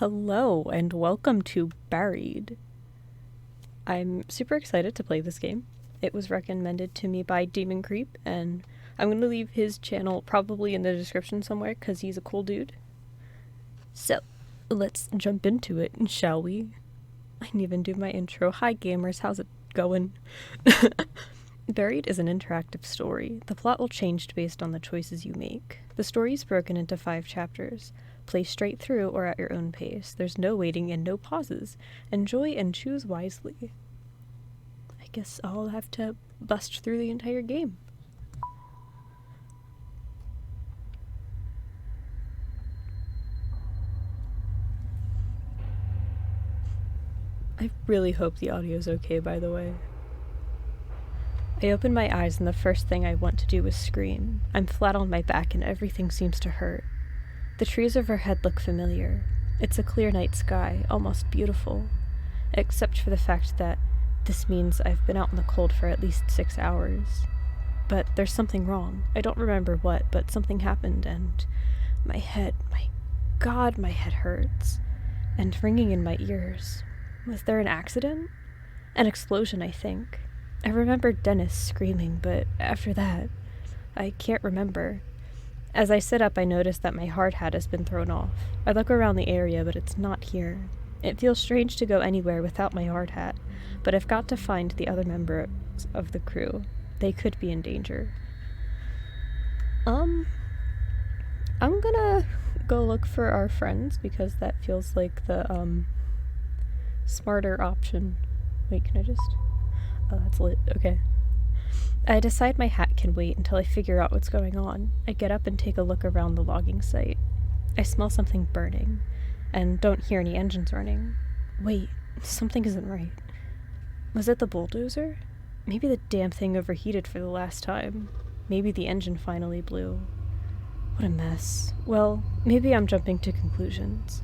Hello and welcome to Buried. I'm super excited to play this game. It was recommended to me by Demon Creep, and I'm going to leave his channel probably in the description somewhere because he's a cool dude. So, let's jump into it, shall we? I didn't even do my intro. Hi gamers, how's it going? Buried is an interactive story. The plot will change based on the choices you make. The story is broken into 5 chapters. Play straight through or at your own pace. There's no waiting and no pauses. Enjoy and choose wisely. I guess I'll have to bust through the entire game. I really hope the audio's okay, by the way. I open my eyes and the first thing I want to do is scream. I'm flat on my back and everything seems to hurt. The trees overhead look familiar. It's a clear night sky, almost beautiful. Except for the fact that this means I've been out in the cold for at least 6 hours. But there's something wrong. I don't remember what, but something happened and my head hurts. And ringing in my ears. Was there an accident? An explosion, I think. I remember Dennis screaming, but after that, I can't remember. As I sit up, I notice that my hard hat has been thrown off. I look around the area, but it's not here. It feels strange to go anywhere without my hard hat, but I've got to find the other members of the crew. They could be in danger. I'm gonna go look for our friends, because that feels like the, smarter option. Wait, can I just... Oh, that's lit. Okay. I decide my hat can wait until I figure out what's going on. I get up and take a look around the logging site. I smell something burning, and don't hear any engines running. Wait, something isn't right. Was it the bulldozer? Maybe the damn thing overheated for the last time. Maybe the engine finally blew. What a mess. Well, maybe I'm jumping to conclusions.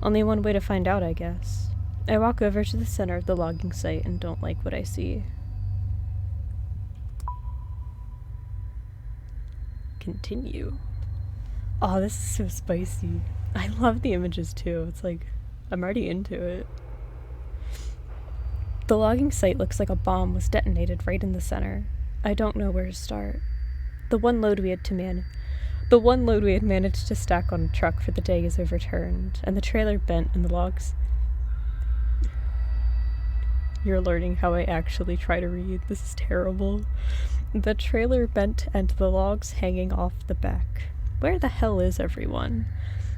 Only one way to find out, I guess. I walk over to the center of the logging site and don't like what I see. Continue. Oh, this is so spicy. I love the images too. It's like, I'm already into it. The logging site looks like a bomb was detonated right in the center. I don't know where to start. The one load we had managed to stack on a truck for the day is overturned, and the trailer bent and the logs... You're learning how I actually try to read. This is terrible. The trailer bent and the logs hanging off the back. Where the hell is everyone?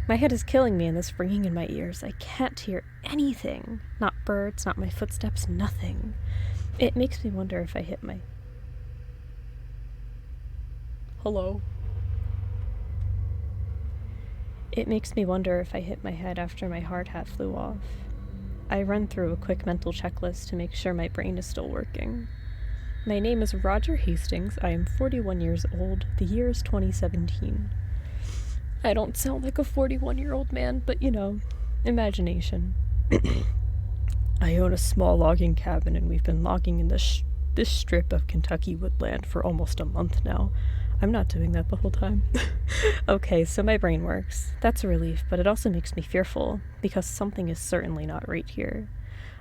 My head is killing me and this ringing in my ears. I can't hear anything. Not birds, not my footsteps, nothing. It makes me wonder if I hit my... Hello? It makes me wonder if I hit my head after my hard hat flew off. I run through a quick mental checklist to make sure my brain is still working. My name is Roger Hastings. I am 41 years old. The year is 2017. I don't sound like a 41-year-old man, but you know, imagination. I own a small logging cabin and we've been logging in this strip of Kentucky woodland for almost a month now. I'm not doing that the whole time. Okay, so my brain works. That's a relief, but it also makes me fearful, because something is certainly not right here.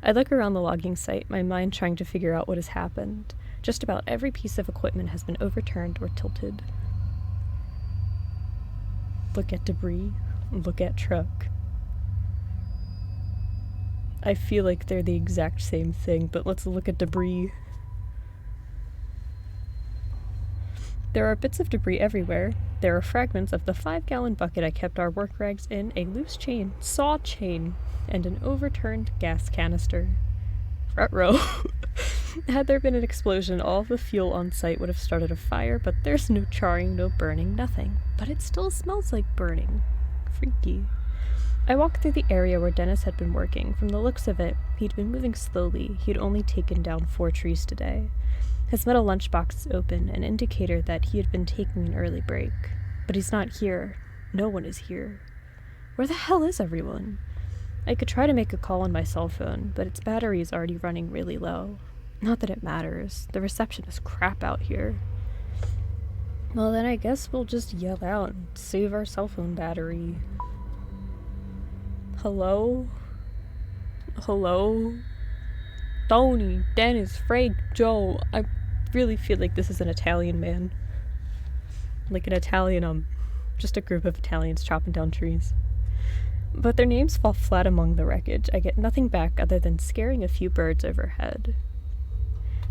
I look around the logging site, my mind trying to figure out what has happened. Just about every piece of equipment has been overturned or tilted. Look at debris. Look at truck. I feel like they're the exact same thing, but let's look at debris. There are bits of debris everywhere. There are fragments of the 5-gallon bucket I kept our work rags in, a loose chain, saw chain, and an overturned gas canister. Front row. Had there been an explosion, all of the fuel on site would have started a fire, but there's no charring, no burning, nothing. But it still smells like burning. Freaky. I walked through the area where Dennis had been working. From the looks of it, he'd been moving slowly. He'd only taken down 4 trees today. His metal lunchbox is open, an indicator that he had been taking an early break. But he's not here. No one is here. Where the hell is everyone? I could try to make a call on my cell phone, but its battery is already running really low. Not that it matters. The reception is crap out here. Well, then I guess we'll just yell out and save our cell phone battery. Hello? Hello? Tony, Dennis, Frank, Joe. I really feel like this is an Italian man. Like an Italian, just a group of Italians chopping down trees. But their names fall flat among the wreckage. I get nothing back other than scaring a few birds overhead.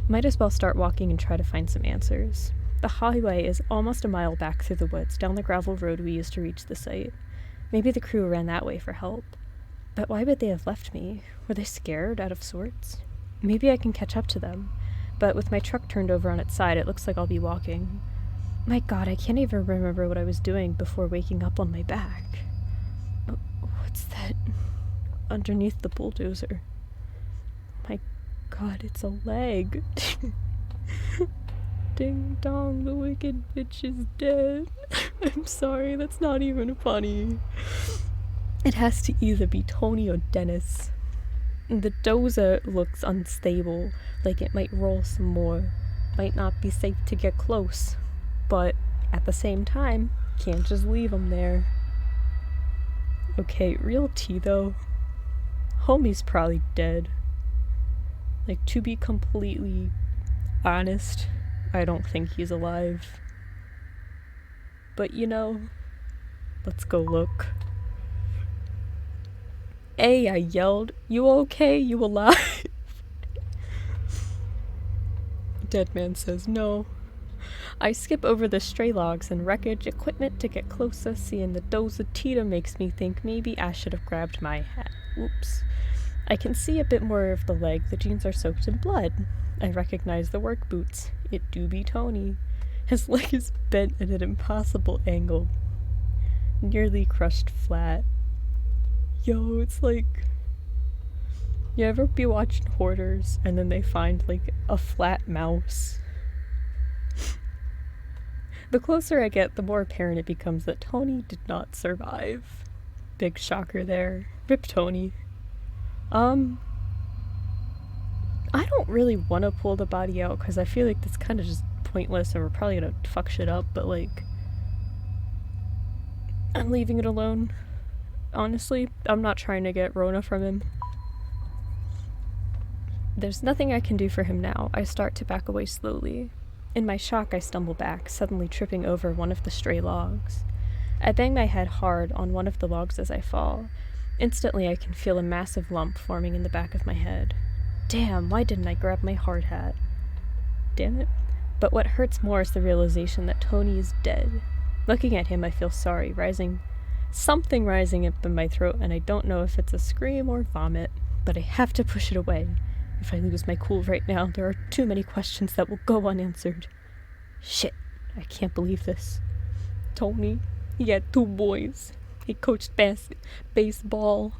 Might as well start walking and try to find some answers. The highway is almost a mile back through the woods, down the gravel road we used to reach the site. Maybe the crew ran that way for help. But why would they have left me? Were they scared, out of sorts? Maybe I can catch up to them. But with my truck turned over on its side, it looks like I'll be walking. My God, I can't even remember what I was doing before waking up on my back. What's that underneath the bulldozer? My God, it's a leg. Ding dong, the wicked bitch is dead. I'm sorry, that's not even funny. It has to either be Tony or Dennis. The dozer looks unstable, like it might roll some more. Might not be safe to get close, but at the same time, can't just leave him there. Okay, real tea though. Homie's probably dead. Like, to be completely honest, I don't think he's alive. But you know, let's go look. Hey, I yelled. You okay? You alive? Dead man says no. I skip over the stray logs and wreckage equipment to get closer. Seeing the dozer Tita makes me think maybe I should have grabbed my hat. Oops. I can see a bit more of the leg. The jeans are soaked in blood. I recognize the work boots. It do be Tony. His leg is bent at an impossible angle. Nearly crushed flat. Yo, it's like... You ever be watching Hoarders and then they find, like, a flat mouse? The closer I get, the more apparent it becomes that Tony did not survive. Big shocker there. Rip Tony. I don't really want to pull the body out because I feel like that's kind of just pointless and we're probably gonna fuck shit up, but like... I'm leaving it alone. Honestly, I'm not trying to get Rona from him. There's nothing I can do for him now. I start to back away slowly. In my shock, I stumble back, suddenly tripping over one of the stray logs. I bang my head hard on one of the logs as I fall. Instantly, I can feel a massive lump forming in the back of my head. Damn, why didn't I grab my hard hat? Damn it. But what hurts more is the realization that Tony is dead. Looking at him, I feel sorry, something rising up in my throat, and I don't know if it's a scream or vomit, but I have to push it away. If I lose my cool right now, there are too many questions that will go unanswered. Shit, I can't believe this. Tony, he had 2 boys. He coached baseball.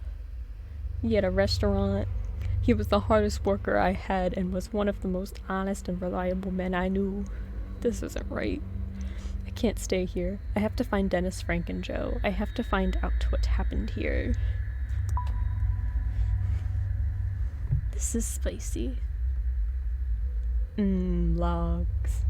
He had a restaurant. He was the hardest worker I had and was one of the most honest and reliable men I knew. This isn't right. I can't stay here. I have to find Dennis, Frank, and Joe. I have to find out what happened here. This is spicy. Logs.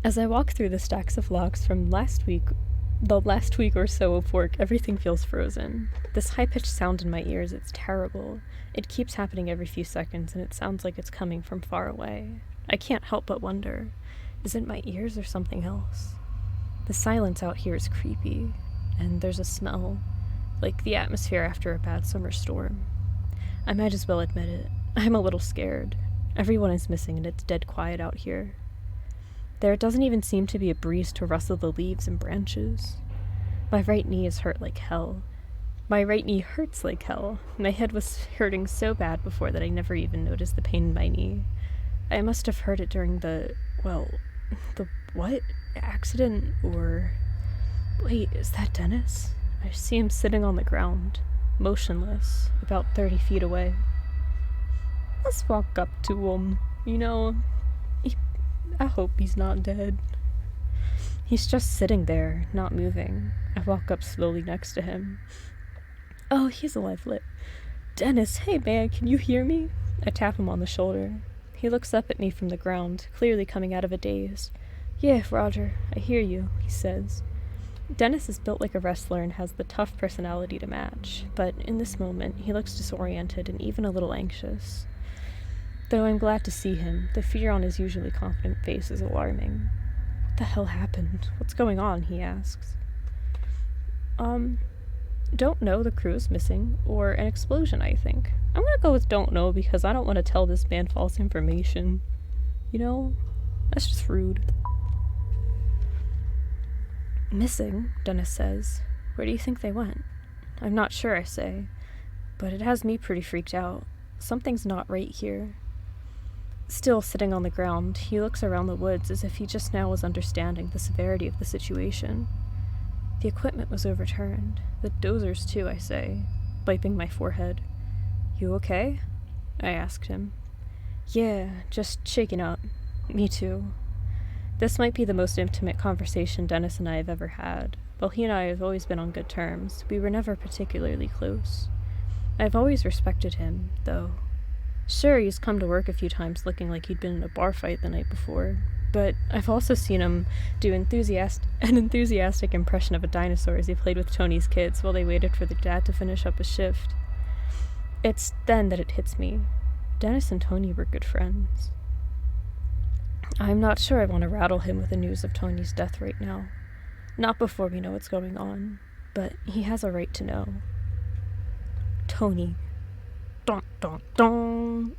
As I walk through the stacks of logs from the last week or so of work, everything feels frozen. This high-pitched sound in my ears, it's terrible. It keeps happening every few seconds, and it sounds like it's coming from far away. I can't help but wonder, is it my ears or something else? The silence out here is creepy, and there's a smell, like the atmosphere after a bad summer storm. I might as well admit it. I'm a little scared. Everyone is missing, and it's dead quiet out here. There doesn't even seem to be a breeze to rustle the leaves and branches. My right knee is hurt like hell. My right knee hurts like hell. My head was hurting so bad before that I never even noticed the pain in my knee. I must have heard it during the what? Accident or... Wait, is that Dennis? I see him sitting on the ground, motionless, about 30 feet away. Let's walk up to him. You know, I hope he's not dead. He's just sitting there, not moving. I walk up slowly next to him. Oh, he's alive lit. Dennis, hey man, can you hear me? I tap him on the shoulder. He looks up at me from the ground, clearly coming out of a daze. Yeah, Roger, I hear you, he says. Dennis is built like a wrestler and has the tough personality to match, but in this moment he looks disoriented and even a little anxious. Though I'm glad to see him, the fear on his usually confident face is alarming. What the hell happened? What's going on? He asks. Don't know, the crew is missing, or an explosion, I think. I'm gonna go with don't know because I don't want to tell this man false information. You know? That's just rude. Missing, Dennis says. Where do you think they went? I'm not sure, I say, but it has me pretty freaked out. Something's not right here. Still sitting on the ground, he looks around the woods as if he just now was understanding the severity of the situation. The equipment was overturned. The dozers, too, I say, wiping my forehead. You okay? I asked him. Yeah, just shaken up. Me too. This might be the most intimate conversation Dennis and I have ever had. While he and I have always been on good terms, we were never particularly close. I've always respected him, though. Sure, he's come to work a few times looking like he'd been in a bar fight the night before, but I've also seen him do an enthusiastic impression of a dinosaur as he played with Tony's kids while they waited for their dad to finish up his shift. It's then that it hits me. Dennis and Tony were good friends. I'm not sure I want to rattle him with the news of Tony's death right now. Not before we know what's going on, but he has a right to know. Tony,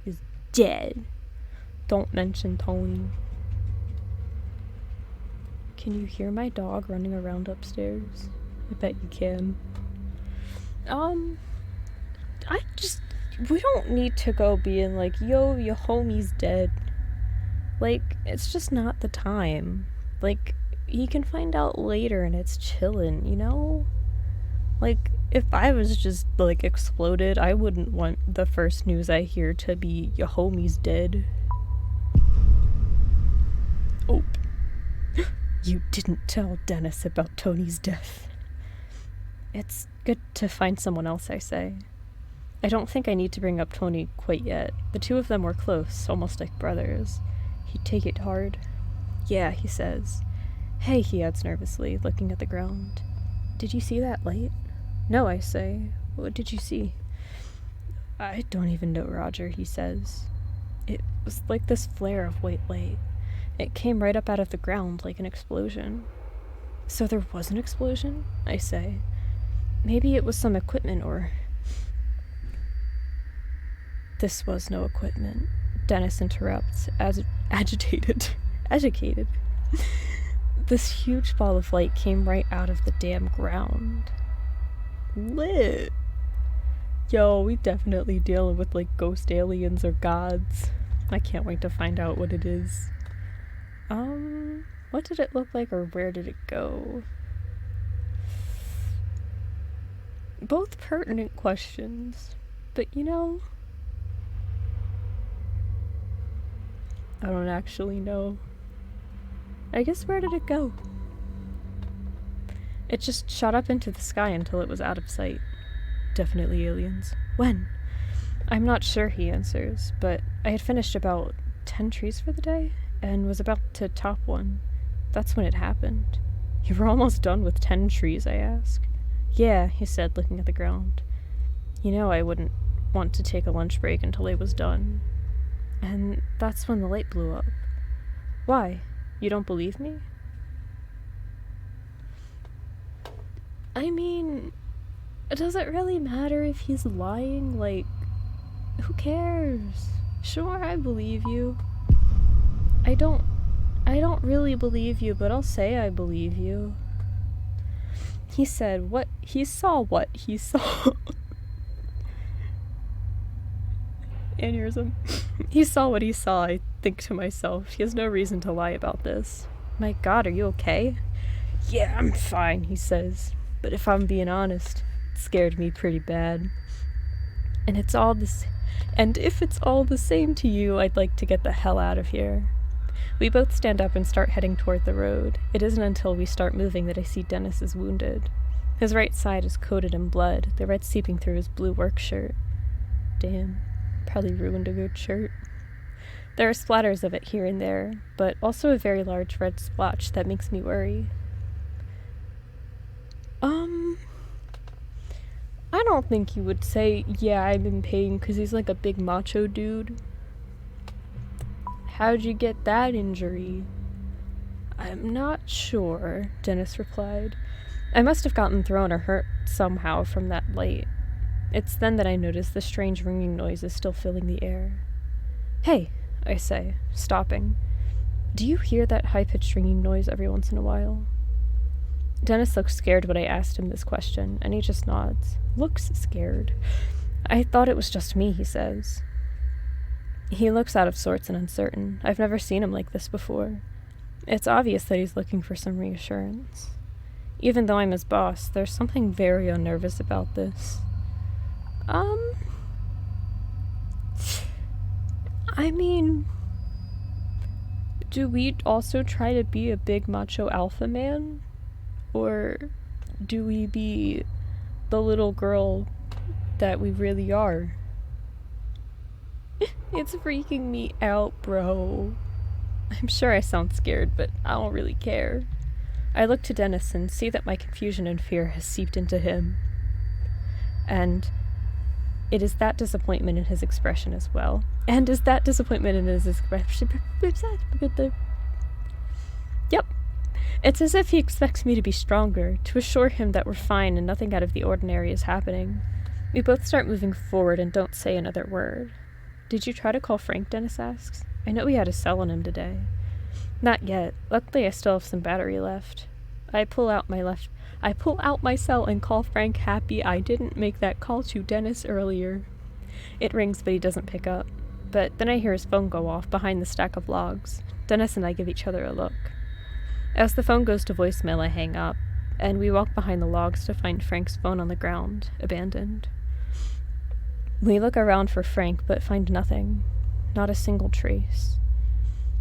is dead. Don't mention Tony. Can you hear my dog running around upstairs? I bet you can. We don't need to go being like, yo, your homie's dead. Like, it's just not the time. Like, he can find out later and it's chillin', you know? Like, if I was just, like, exploded, I wouldn't want the first news I hear to be, your homie's dead. Oh. You didn't tell Dennis about Tony's death. It's good to find someone else, I say. I don't think I need to bring up Tony quite yet. The two of them were close, almost like brothers. He'd take it hard. Yeah, he says. Hey, he adds nervously, looking at the ground. Did you see that light? No, I say. What did you see? I don't even know, Roger, he says. It was like this flare of white light. It came right up out of the ground like an explosion. So there was an explosion? I say. Maybe it was some equipment or... This was no equipment. Dennis interrupts, agitated. This huge ball of light came right out of the damn ground. Lit. Yo, we definitely dealing with like ghost aliens or gods. I can't wait to find out what it is. What did it look like or where did it go? Both pertinent questions, but you know, I don't actually know. I guess where did it go? It just shot up into the sky until it was out of sight. Definitely aliens. When? I'm not sure, he answers, but I had finished about 10 trees for the day and was about to top one. That's when it happened. You were almost done with 10 trees, I ask. Yeah, he said, looking at the ground. You know I wouldn't want to take a lunch break until I was done. And that's when the light blew up. Why? You don't believe me? I mean, does it really matter if he's lying? Like, who cares? Sure, I believe you. I don't really believe you, but I'll say I believe you. He said what he saw. Aneurysm. He saw what he saw, I think to myself. He has no reason to lie about this. My God, are you okay? Yeah, I'm fine, he says. But if I'm being honest, it scared me pretty bad. And if it's all the same to you, I'd like to get the hell out of here. We both stand up and start heading toward the road. It isn't until we start moving that I see Dennis is wounded. His right side is coated in blood, the red seeping through his blue work shirt. Damn, probably ruined a good shirt. There are splatters of it here and there, but also a very large red splotch that makes me worry. I don't think he would say, yeah, I'm in pain, because he's like a big macho dude. How'd you get that injury? I'm not sure, Dennis replied. I must have gotten thrown or hurt somehow from that light. It's then that I notice the strange ringing noise is still filling the air. Hey, I say, stopping. Do you hear that high-pitched ringing noise every once in a while? Dennis looks scared when I asked him this question, and he just nods. Looks scared. I thought it was just me, he says. He looks out of sorts and uncertain. I've never seen him like this before. It's obvious that he's looking for some reassurance. Even though I'm his boss, there's something very unnervous about this. I mean, do we also try to be a big macho alpha man? Or do we be the little girl that we really are? It's freaking me out, bro. I'm sure I sound scared, but I don't really care. I look to Dennis and see that my confusion and fear has seeped into him. And it is that disappointment in his expression as well. And is that disappointment in his expression... Yep. It's as if he expects me to be stronger, to assure him that we're fine and nothing out of the ordinary is happening. We both start moving forward and don't say another word. Did you try to call Frank? Dennis asks. I know we had a cell on him today. Not yet. Luckily I still have some battery left. I pull out my cell and call Frank, happy I didn't make that call to Dennis earlier. It rings, but he doesn't pick up. But then I hear his phone go off behind the stack of logs. Dennis and I give each other a look. As the phone goes to voicemail, I hang up, and we walk behind the logs to find Frank's phone on the ground, abandoned. We look around for Frank, but find nothing. Not a single trace.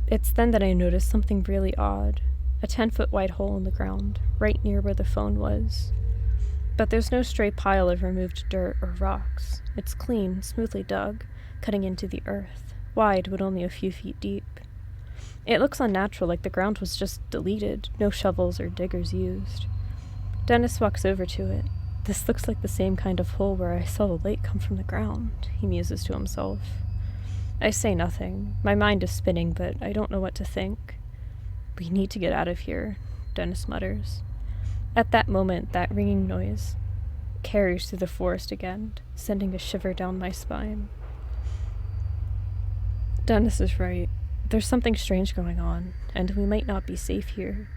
It's then that I notice something really odd. A 10-foot wide hole in the ground, right near where the phone was. But there's no stray pile of removed dirt or rocks. It's clean, smoothly dug, cutting into the earth, wide but only a few feet deep. It looks unnatural, like the ground was just deleted, no shovels or diggers used. Dennis walks over to it. This looks like the same kind of hole where I saw the light come from the ground, he muses to himself. I say nothing. My mind is spinning, but I don't know what to think. We need to get out of here, Dennis mutters. At that moment, that ringing noise carries through the forest again, sending a shiver down my spine. Dennis is right. There's something strange going on, and we might not be safe here.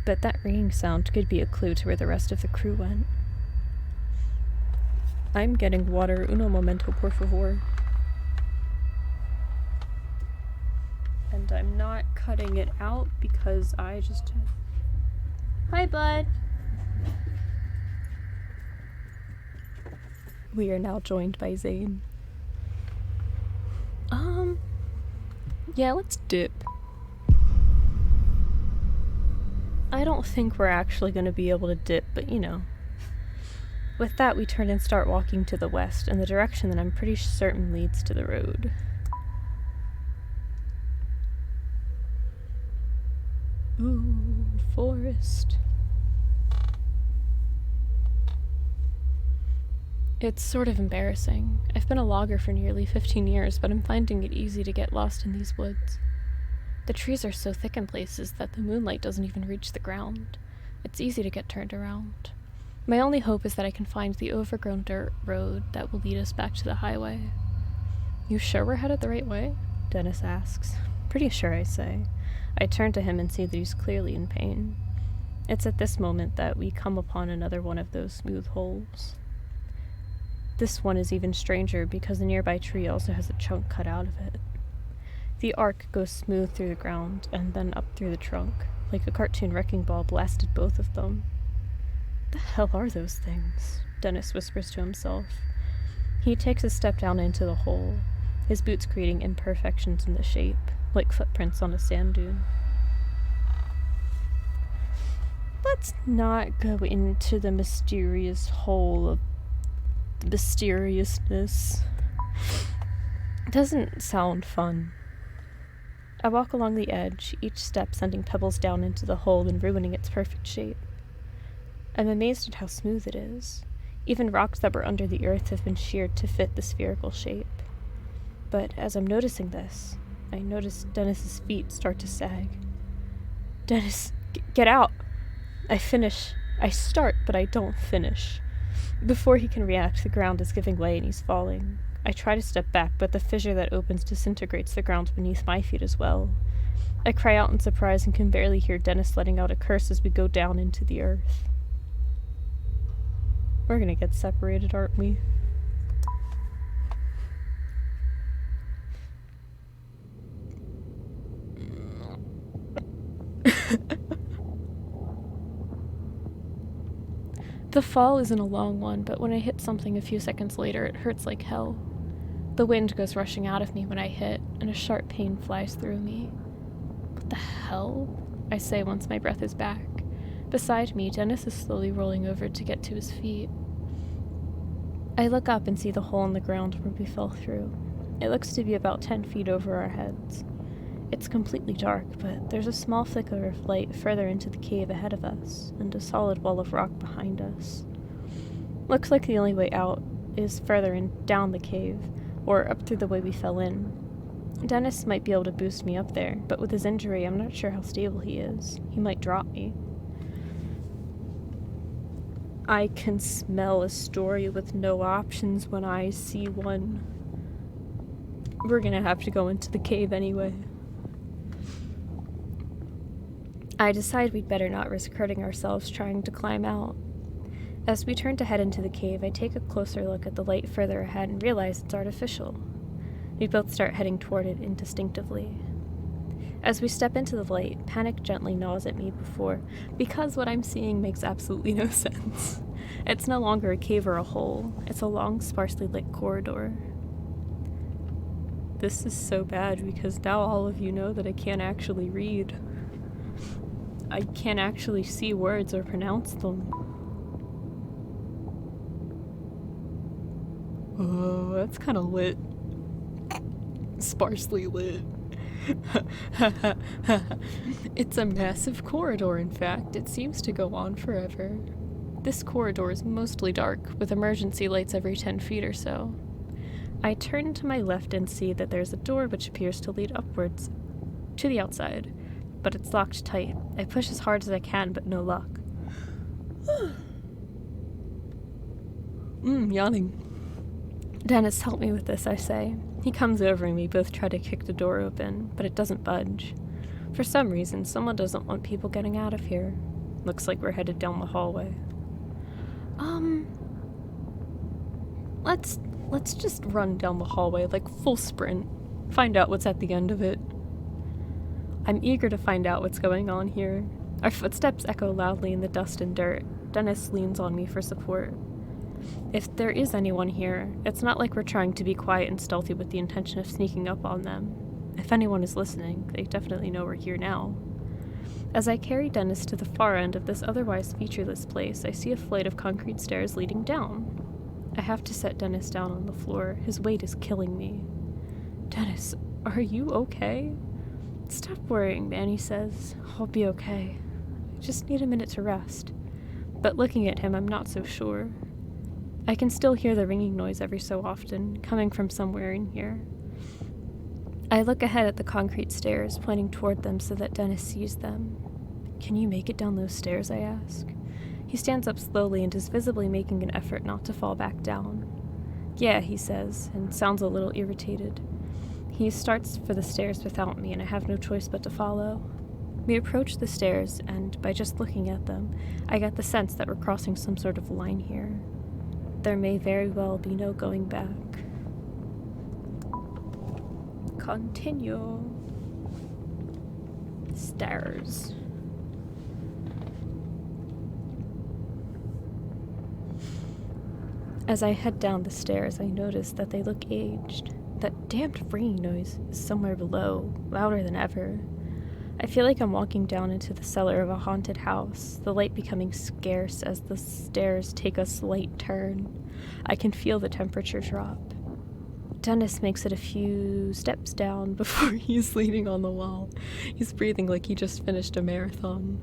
But that ringing sound could be a clue to where the rest of the crew went. I'm getting water. Uno momento, por favor. And I'm not cutting it out because I just... Hi, bud! We are now joined by Zane. Yeah, let's dip. I don't think we're actually going to be able to dip, but you know. With that, we turn and start walking to the west, in the direction that I'm pretty certain leads to the road. Ooh, forest. It's sort of embarrassing. I've been a logger for nearly 15 years, but I'm finding it easy to get lost in these woods. The trees are so thick in places that the moonlight doesn't even reach the ground. It's easy to get turned around. My only hope is that I can find the overgrown dirt road that will lead us back to the highway. You sure we're headed the right way? Dennis asks. Pretty sure, I say. I turn to him and see that he's clearly in pain. It's at this moment that we come upon another one of those smooth holes. This one is even stranger because a nearby tree also has a chunk cut out of it. The arc goes smooth through the ground and then up through the trunk, like a cartoon wrecking ball blasted both of them. The hell are those things? Dennis whispers to himself. He takes a step down into the hole, his boots creating imperfections in the shape, like footprints on a sand dune. Let's not go into the mysterious hole of mysteriousness. Doesn't sound fun. I walk along the edge, each step sending pebbles down into the hole and ruining its perfect shape. I'm amazed at how smooth it is. Even rocks that were under the earth have been sheared to fit the spherical shape. But as I'm noticing this, I notice Dennis's feet start to sag. Dennis, get out! I start, but I don't finish. Before he can react, the ground is giving way and he's falling. I try to step back, but the fissure that opens disintegrates the ground beneath my feet as well. I cry out in surprise and can barely hear Dennis letting out a curse as we go down into the earth. We're gonna get separated, aren't we? The fall isn't a long one, but when I hit something a few seconds later, it hurts like hell. The wind goes rushing out of me when I hit, and a sharp pain flies through me. What the hell? I say once my breath is back. Beside me, Dennis is slowly rolling over to get to his feet. I look up and see the hole in the ground where we fell through. It looks to be about 10 feet over our heads. It's completely dark, but there's a small flicker of light further into the cave ahead of us, and a solid wall of rock behind us. Looks like the only way out is further down the cave, or up through the way we fell in. Dennis might be able to boost me up there, but with his injury, I'm not sure how stable he is. He might drop me. I can smell a story with no options when I see one. We're gonna have to go into the cave anyway. I decide we'd better not risk hurting ourselves trying to climb out. As we turn to head into the cave, I take a closer look at the light further ahead and realize it's artificial. We both start heading toward it instinctively. As we step into the light, panic gently gnaws at me because what I'm seeing makes absolutely no sense. It's no longer a cave or a hole. It's a long, sparsely lit corridor. This is so bad because now all of you know that I can't actually read. I can't actually see words or pronounce them. Oh, that's kind of lit. Sparsely lit. It's a massive corridor, in fact. It seems to go on forever. This corridor is mostly dark, with emergency lights every 10 feet or so. I turn to my left and see that there's a door which appears to lead upwards to the outside, but it's locked tight. I push as hard as I can, but no luck. Yawning. Dennis, help me with this, I say. He comes over and we both try to kick the door open, but it doesn't budge. For some reason, someone doesn't want people getting out of here. Looks like we're headed down the hallway. Let's just run down the hallway, like full sprint. Find out what's at the end of it. I'm eager to find out what's going on here. Our footsteps echo loudly in the dust and dirt. Dennis leans on me for support. If there is anyone here, it's not like we're trying to be quiet and stealthy with the intention of sneaking up on them. If anyone is listening, they definitely know we're here now. As I carry Dennis to the far end of this otherwise featureless place, I see a flight of concrete stairs leading down. I have to set Dennis down on the floor. His weight is killing me. Dennis, are you okay? Stop worrying, man, he says. I'll be okay. I just need a minute to rest. But looking at him, I'm not so sure. I can still hear the ringing noise every so often, coming from somewhere in here. I look ahead at the concrete stairs, pointing toward them so that Dennis sees them. Can you make it down those stairs, I ask? He stands up slowly and is visibly making an effort not to fall back down. Yeah, he says, and sounds a little irritated. He starts for the stairs without me, and I have no choice but to follow. We approach the stairs, and by just looking at them, I get the sense that we're crossing some sort of line here. There may very well be no going back. Continue. Stairs. As I head down the stairs, I notice that they look aged. That damned ringing noise is somewhere below, louder than ever. I feel like I'm walking down into the cellar of a haunted house, the light becoming scarce as the stairs take a slight turn. I can feel the temperature drop. Dennis makes it a few steps down before he's leaning on the wall. He's breathing like he just finished a marathon.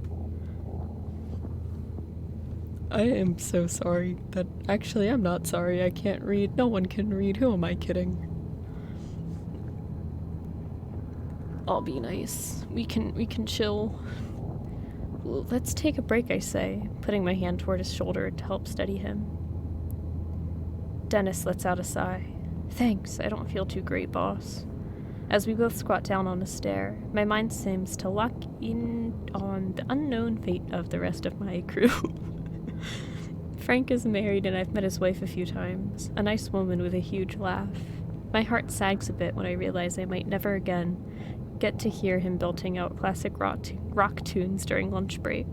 I am so sorry. Actually, I'm not sorry. I can't read. No one can read. Who am I kidding? I'll be nice. We can chill. Well, let's take a break, I say, putting my hand toward his shoulder to help steady him. Dennis lets out a sigh. Thanks, I don't feel too great, boss. As we both squat down on a stair, my mind seems to lock in on the unknown fate of the rest of my crew. Frank is married and I've met his wife a few times, a nice woman with a huge laugh. My heart sags a bit when I realize I might never again get to hear him belting out classic rock tunes during lunch break.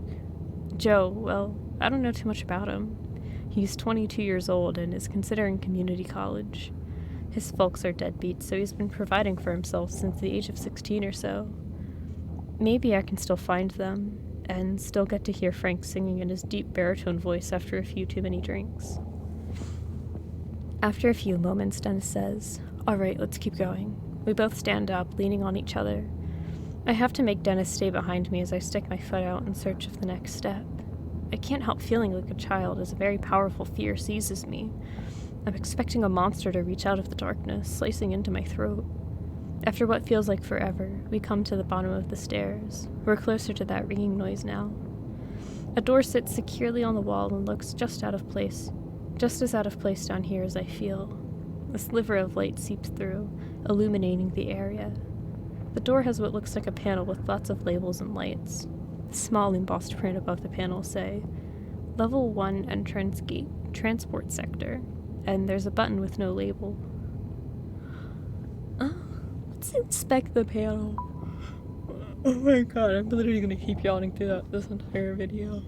Joe, well, I don't know too much about him. He's 22 years old and is considering community college. His folks are deadbeats, so he's been providing for himself since the age of 16 or so. Maybe I can still find them, and still get to hear Frank singing in his deep baritone voice after a few too many drinks. After a few moments, Dennis says, "All right, let's keep going." We both stand up, leaning on each other. I have to make Dennis stay behind me as I stick my foot out in search of the next step. I can't help feeling like a child as a very powerful fear seizes me. I'm expecting a monster to reach out of the darkness, slicing into my throat. After what feels like forever, we come to the bottom of the stairs. We're closer to that ringing noise now. A door sits securely on the wall and looks just as out of place down here as I feel. A sliver of light seeps through, illuminating the area. The door has what looks like a panel with lots of labels and lights. Small embossed print above the panel say, Level 1 entrance gate, transport sector, and there's a button with no label. Let's inspect the panel. Oh my god, I'm literally gonna keep yawning through this entire video.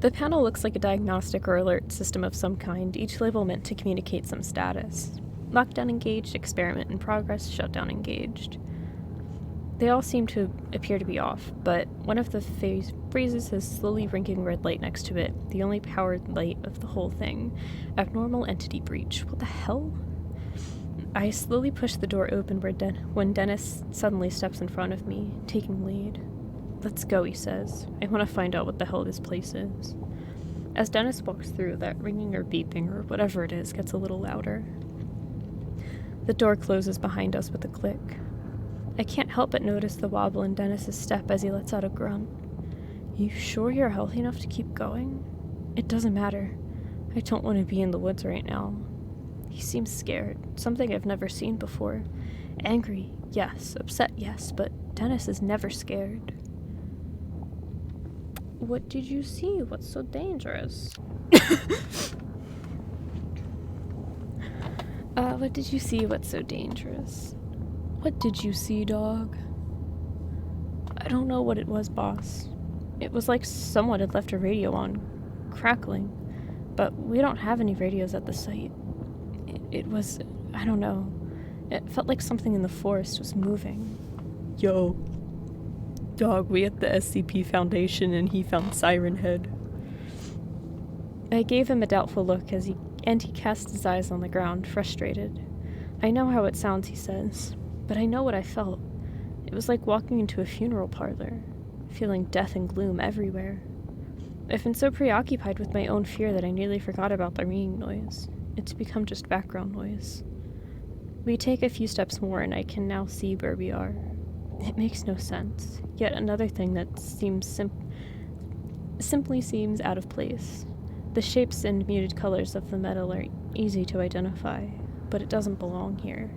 The panel looks like a diagnostic or alert system of some kind, each label meant to communicate some status. Lockdown engaged, experiment in progress, shutdown engaged. They all seem to appear to be off, but one of the phrases has slowly winking red light next to it, the only powered light of the whole thing. Abnormal entity breach. What the hell? I slowly push the door open when Dennis suddenly steps in front of me, taking lead. Let's go, he says. I want to find out what the hell this place is. As Dennis walks through, that ringing or beeping or whatever it is gets a little louder. The door closes behind us with a click. I can't help but notice the wobble in Dennis's step as he lets out a grunt. You sure you're healthy enough to keep going? It doesn't matter. I don't want to be in the woods right now. He seems scared, something I've never seen before. Angry, yes. Upset, yes, but Dennis is never scared. What did you see? What's so dangerous? What did you see? What's so dangerous? What did you see, dog? I don't know what it was, boss. It was like someone had left a radio on, crackling, but we don't have any radios at the site. It was, I don't know. It felt like something in the forest was moving. Yo. Dog, we at the SCP Foundation and he found Siren Head. I gave him a doubtful look he cast his eyes on the ground, frustrated. I know how it sounds, he says, but I know what I felt. It was like walking into a funeral parlor, feeling death and gloom everywhere. I've been so preoccupied with my own fear that I nearly forgot about the ringing noise. It's become just background noise. We take a few steps more and I can now see where we are. It makes no sense. Yet another thing that simply seems out of place. The shapes and muted colors of the metal are easy to identify, but it doesn't belong here.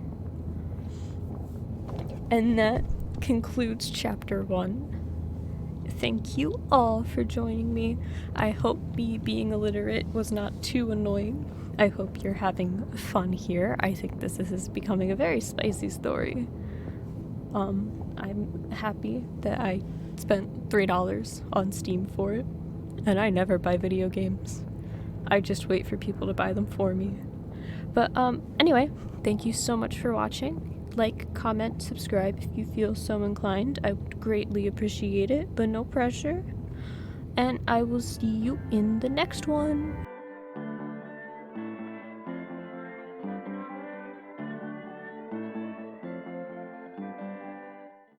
And that concludes Chapter 1. Thank you all for joining me. I hope me being illiterate was not too annoying. I hope you're having fun here. I think this is becoming a very spicy story. I'm happy that I spent $3 on Steam for it, and I never buy video games. I just wait for people to buy them for me. But anyway, thank you so much for watching. Like, comment, subscribe if you feel so inclined. I would greatly appreciate it, but no pressure. and I will see you in the next one.